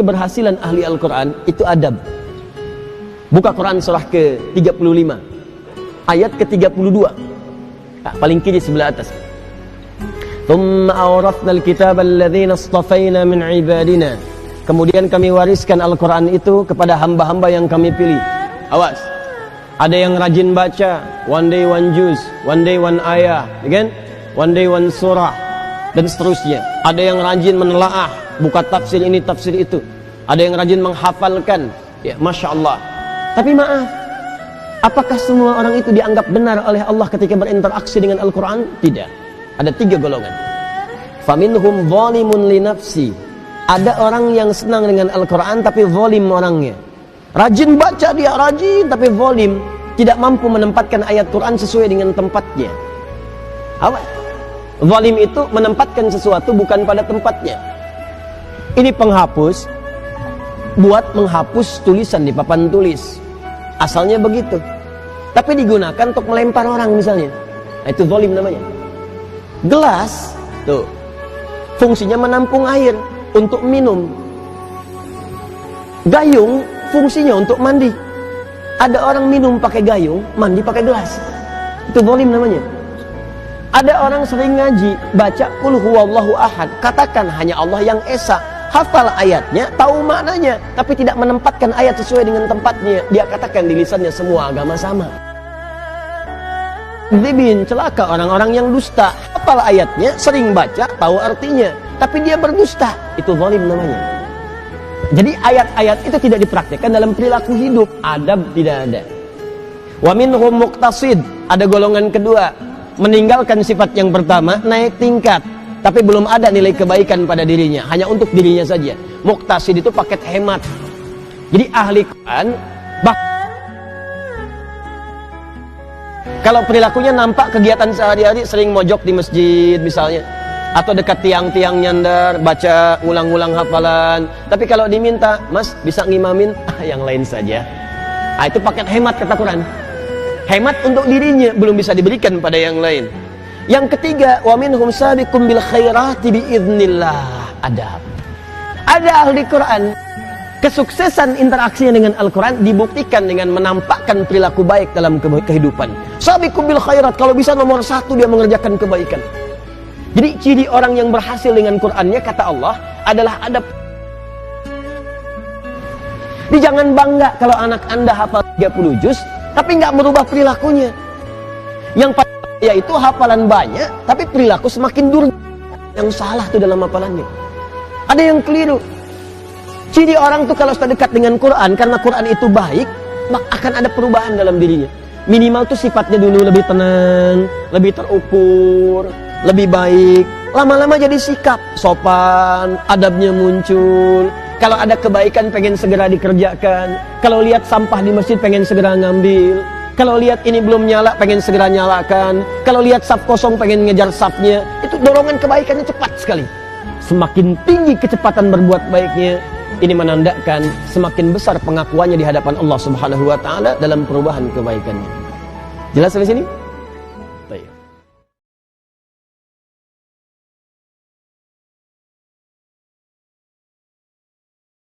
keberhasilan ahli Al-Quran itu adab. Buka Quran surah ke-35 ayat ke-32, paling kiri sebelah atas. Thumma awrathna al-kitaba alladhina istafayna min ibadina. Kemudian kami wariskan Al-Quran itu kepada hamba-hamba yang kami pilih. Awas, ada yang rajin baca, one day one juz, one day one ayah, kan? One day one surah, dan seterusnya. Ada yang rajin menelaah, buka tafsir ini, tafsir itu. Ada yang rajin menghafalkan, ya Masya Allah. Tapi maaf, apakah semua orang itu dianggap benar oleh Allah ketika berinteraksi dengan Al-Quran? Tidak. Ada 3 golongan. Faminhum zalimun li nafsi. Ada orang yang senang dengan Al-Quran tapi zalim orangnya. Rajin baca dia, rajin tapi zalim, tidak mampu menempatkan ayat Quran sesuai dengan tempatnya. Apa? Zalim itu menempatkan sesuatu bukan pada tempatnya. Ini penghapus buat menghapus tulisan di papan tulis. Asalnya begitu. Tapi digunakan untuk melempar orang misalnya. Nah, itu zalim namanya. Gelas, tuh, fungsinya menampung air untuk minum. Gayung fungsinya untuk mandi. Ada orang minum pakai gayung, mandi pakai gelas. Itu zalim namanya. Ada orang sering ngaji, baca qul huwallahu ahad, katakan hanya Allah yang esa, hafal ayatnya, tahu maknanya, tapi tidak menempatkan ayat sesuai dengan tempatnya. Dia katakan di lisannya semua agama sama. Dibin, celaka orang-orang yang dusta, hafal ayatnya, sering baca, tahu artinya, tapi dia berdusta. Itu zalim namanya. Jadi ayat-ayat itu tidak dipraktikkan dalam perilaku hidup, adab tidak ada. Wa minhum muqtasid, ada golongan kedua, meninggalkan sifat yang pertama, naik tingkat, tapi belum ada nilai kebaikan pada dirinya, hanya untuk dirinya saja. Muqtasid itu paket hemat. Jadi ahli Quran, kalau perilakunya nampak kegiatan sehari-hari, sering mojok di masjid misalnya, atau dekat tiang-tiang nyandar, baca ulang-ulang hafalan. Tapi kalau diminta, mas bisa ngimamin, yang lain saja. Nah, itu paket hemat kata Quran. Hemat untuk dirinya, belum bisa diberikan pada yang lain. Yang ketiga, wa minhum sabiqum bil khairati biiznillah. Adab. Ada ahli Quran, kesuksesan interaksinya dengan Al-Quran dibuktikan dengan menampakkan perilaku baik dalam kehidupan. Sabiqum bil khairat, kalau bisa nomor 1 dia mengerjakan kebaikan. Jadi ciri orang yang berhasil dengan Qur'annya, kata Allah, adalah adab. Jadi jangan bangga kalau anak anda hafal 30 juz, tapi nggak merubah perilakunya. Yang yaitu hafalan banyak, tapi perilaku semakin durga. Yang salah tuh dalam hafalannya. Ada yang keliru. Ciri orang tuh kalau sudah dekat dengan Quran, karena Quran itu baik, maka akan ada perubahan dalam dirinya. Minimal tuh sifatnya dulu lebih tenang, lebih terukur, lebih baik. Lama-lama jadi sikap, sopan, adabnya muncul. Kalau ada kebaikan pengen segera dikerjakan. Kalau lihat sampah di masjid pengen segera ngambil. Kalau lihat ini belum nyala pengen segera nyalakan. Kalau lihat saf kosong pengen ngejar safnya. Itu dorongan kebaikannya cepat sekali. Semakin tinggi kecepatan berbuat baiknya, ini menandakan semakin besar pengakuannya di hadapan Allah Subhanahu wa taala dalam perubahan kebaikannya. Jelas sampai sini?